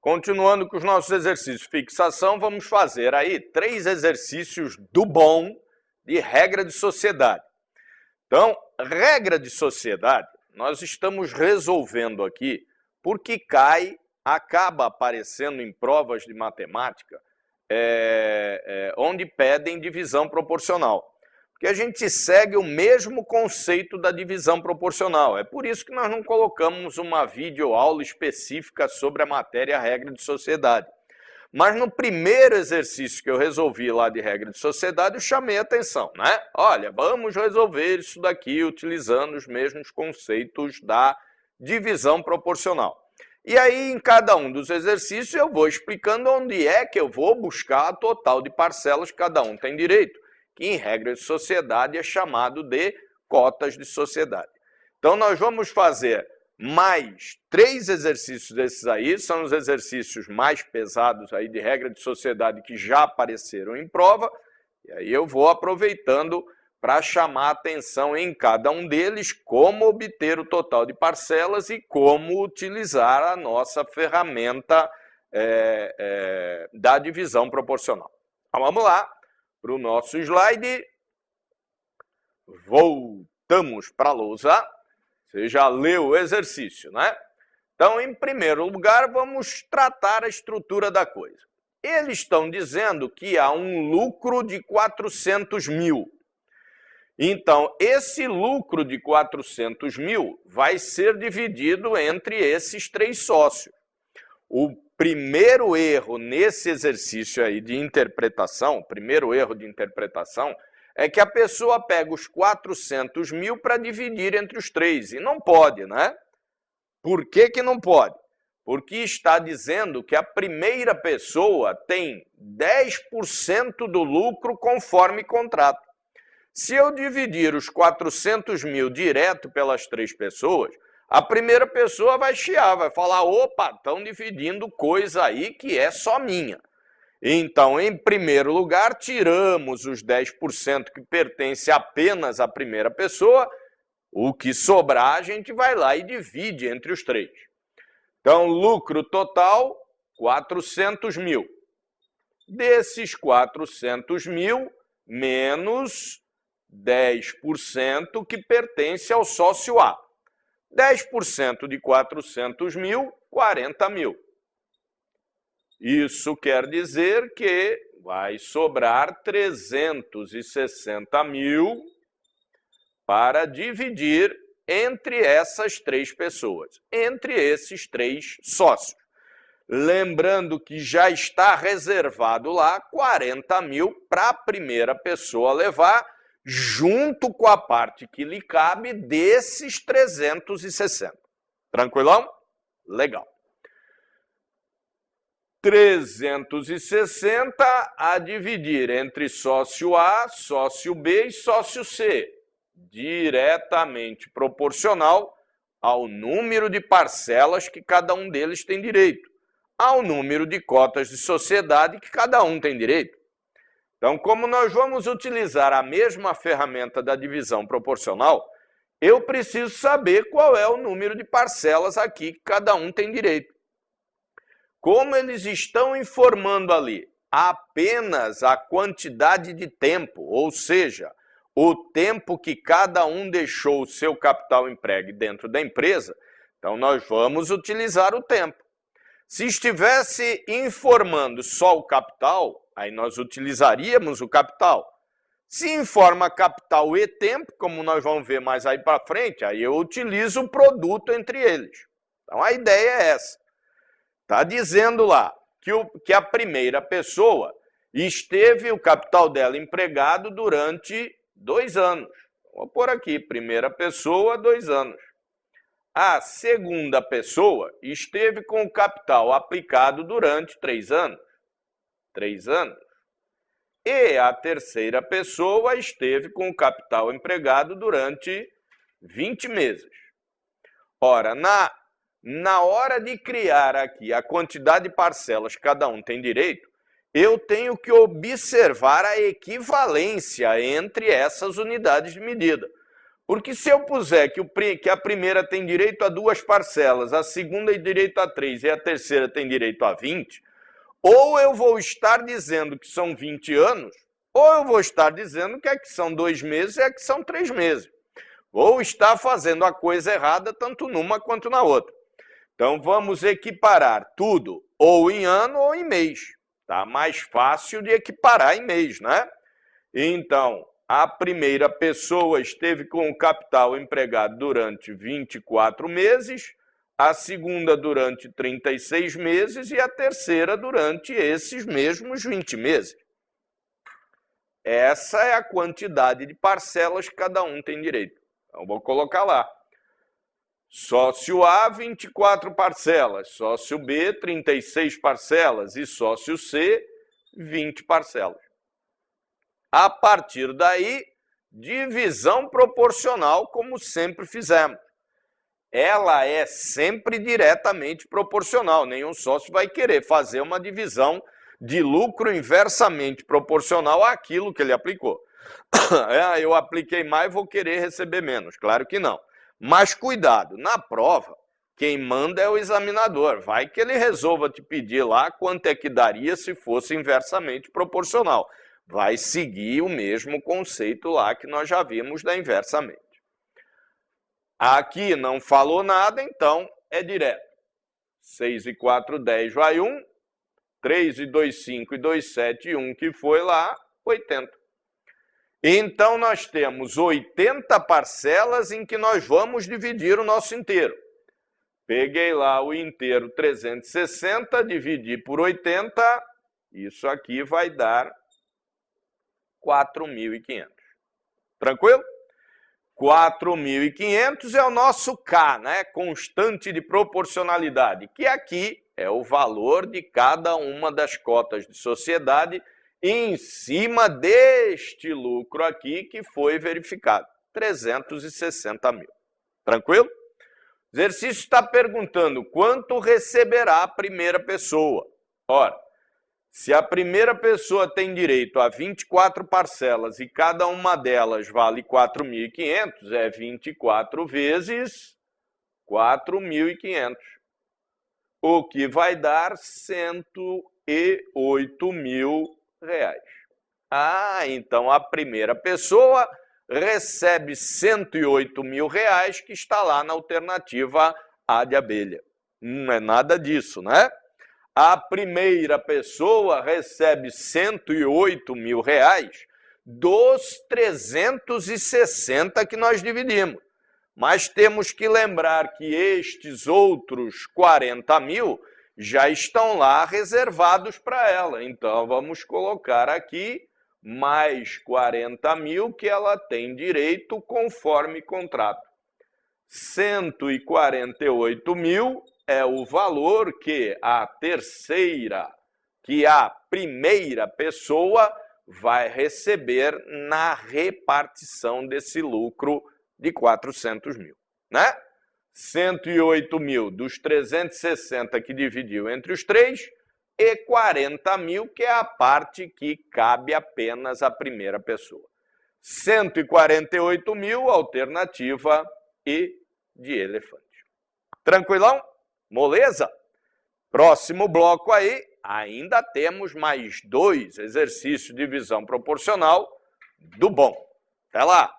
Continuando com os nossos exercícios de fixação, vamos fazer aí 3 exercícios do bom de regra de sociedade. Então, regra de sociedade, nós estamos resolvendo aqui porque acaba aparecendo em provas de matemática onde pedem divisão proporcional. Porque a gente segue o mesmo conceito da divisão proporcional. É por isso que nós não colocamos uma videoaula específica sobre a matéria regra de sociedade. Mas no primeiro exercício que eu resolvi lá de regra de sociedade, eu chamei a atenção, né? Olha, vamos resolver isso daqui utilizando os mesmos conceitos da divisão proporcional. E aí, em cada um dos exercícios, eu vou explicando onde é que eu vou buscar a total de parcelas que cada um tem direito, que em regra de sociedade é chamado de cotas de sociedade. Então, nós vamos fazer mais 3 exercícios desses aí, são os exercícios mais pesados aí de regra de sociedade que já apareceram em prova, e aí eu vou aproveitando para chamar a atenção em cada um deles, como obter o total de parcelas e como utilizar a nossa ferramenta da divisão proporcional. Então, vamos lá para o nosso slide. Voltamos para a lousa. Você já leu o exercício, né? Então, em primeiro lugar, vamos tratar a estrutura da coisa. Eles estão dizendo que há um lucro de 400 mil. Então, esse lucro de 400 mil vai ser dividido entre esses 3 sócios. O primeiro erro nesse exercício aí de interpretação, é que a pessoa pega os 400 mil para dividir entre os 3, e não pode, né? Por que que não pode? Porque está dizendo que a primeira pessoa tem 10% do lucro conforme contrato. Se eu dividir os 400 mil direto pelas 3 pessoas, a primeira pessoa vai chiar, vai falar, opa, estão dividindo coisa aí que é só minha. Então, em primeiro lugar, tiramos os 10% que pertence apenas à primeira pessoa, o que sobrar a gente vai lá e divide entre os 3. Então, lucro total, 400 mil. Desses 400 mil, menos 10% que pertence ao sócio A. 10% de 400 mil, 40 mil. Isso quer dizer que vai sobrar 360 mil para dividir entre essas 3 pessoas, entre esses 3 sócios. Lembrando que já está reservado lá 40 mil para a primeira pessoa levar, junto com a parte que lhe cabe desses 360. Tranquilão? Legal. 360 a dividir entre sócio A, sócio B e sócio C, diretamente proporcional ao número de parcelas que cada um deles tem direito, ao número de cotas de sociedade que cada um tem direito. Então, como nós vamos utilizar a mesma ferramenta da divisão proporcional, eu preciso saber qual é o número de parcelas aqui que cada um tem direito. Como eles estão informando ali apenas a quantidade de tempo, ou seja, o tempo que cada um deixou o seu capital empregue dentro da empresa, então nós vamos utilizar o tempo. Se estivesse informando só o capital, aí nós utilizaríamos o capital. Se informa capital e tempo, como nós vamos ver mais aí para frente, aí eu utilizo o produto entre eles. Então a ideia é essa. Está dizendo lá que a primeira pessoa esteve o capital dela empregado durante 2 anos. Vou pôr aqui, primeira pessoa, 2 anos. A segunda pessoa esteve com o capital aplicado durante 3 anos. 3 anos. E a terceira pessoa esteve com o capital empregado durante 20 meses. Ora, na hora de criar aqui a quantidade de parcelas que cada um tem direito, eu tenho que observar a equivalência entre essas unidades de medida. Porque se eu puser que a primeira tem direito a 2 parcelas, a segunda tem direito a 3 e a terceira tem direito a 20, ou eu vou estar dizendo que são 20 anos, ou eu vou estar dizendo que é que são 2 meses e é que são 3 meses. Ou estar fazendo a coisa errada tanto numa quanto na outra. Então, vamos equiparar tudo ou em ano ou em mês. Tá mais fácil de equiparar em mês, né? Então, a primeira pessoa esteve com o capital empregado durante 24 meses, a segunda durante 36 meses e a terceira durante esses mesmos 20 meses. Essa é a quantidade de parcelas que cada um tem direito. Então, vou colocar lá. Sócio A, 24 parcelas. Sócio B, 36 parcelas. E sócio C, 20 parcelas. A partir daí, divisão proporcional, como sempre fizemos. Ela é sempre diretamente proporcional. Nenhum sócio vai querer fazer uma divisão de lucro inversamente proporcional àquilo que ele aplicou. Eu apliquei mais, vou querer receber menos. Claro que não. Mas cuidado, na prova, quem manda é o examinador. Vai que ele resolva te pedir lá quanto é que daria se fosse inversamente proporcional. Vai seguir o mesmo conceito lá que nós já vimos da inversamente. Aqui não falou nada, então é direto. 6 e 4, 10 vai 1. 3 e 2, 5 e 2, 7 e 1 que foi lá, 80. Então, nós temos 80 parcelas em que nós vamos dividir o nosso inteiro. Peguei lá o inteiro 360, dividi por 80, isso aqui vai dar 4.500. Tranquilo? 4.500 é o nosso K, né? Constante de proporcionalidade, que aqui é o valor de cada uma das cotas de sociedade em cima deste lucro aqui que foi verificado, 360 mil. Tranquilo? O exercício está perguntando quanto receberá a primeira pessoa. Ora, se a primeira pessoa tem direito a 24 parcelas e cada uma delas vale 4.500, é 24 vezes 4.500, o que vai dar 108 mil reais. Então a primeira pessoa recebe 108 mil reais que está lá na alternativa A de abelha. Não é nada disso, né? A primeira pessoa recebe 108 mil reais dos 360 que nós dividimos. Mas temos que lembrar que estes outros 40 mil já estão lá reservados para ela. Então, vamos colocar aqui mais 40 mil que ela tem direito conforme contrato. 148 mil é o valor que a primeira pessoa vai receber na repartição desse lucro de 400 mil, né? 108 mil dos 360 que dividiu entre os três e 40 mil, que é a parte que cabe apenas à primeira pessoa. 148 mil, alternativa E de elefante. Tranquilão? Moleza? Próximo bloco aí, ainda temos mais 2 exercícios de divisão proporcional do bom. Até lá!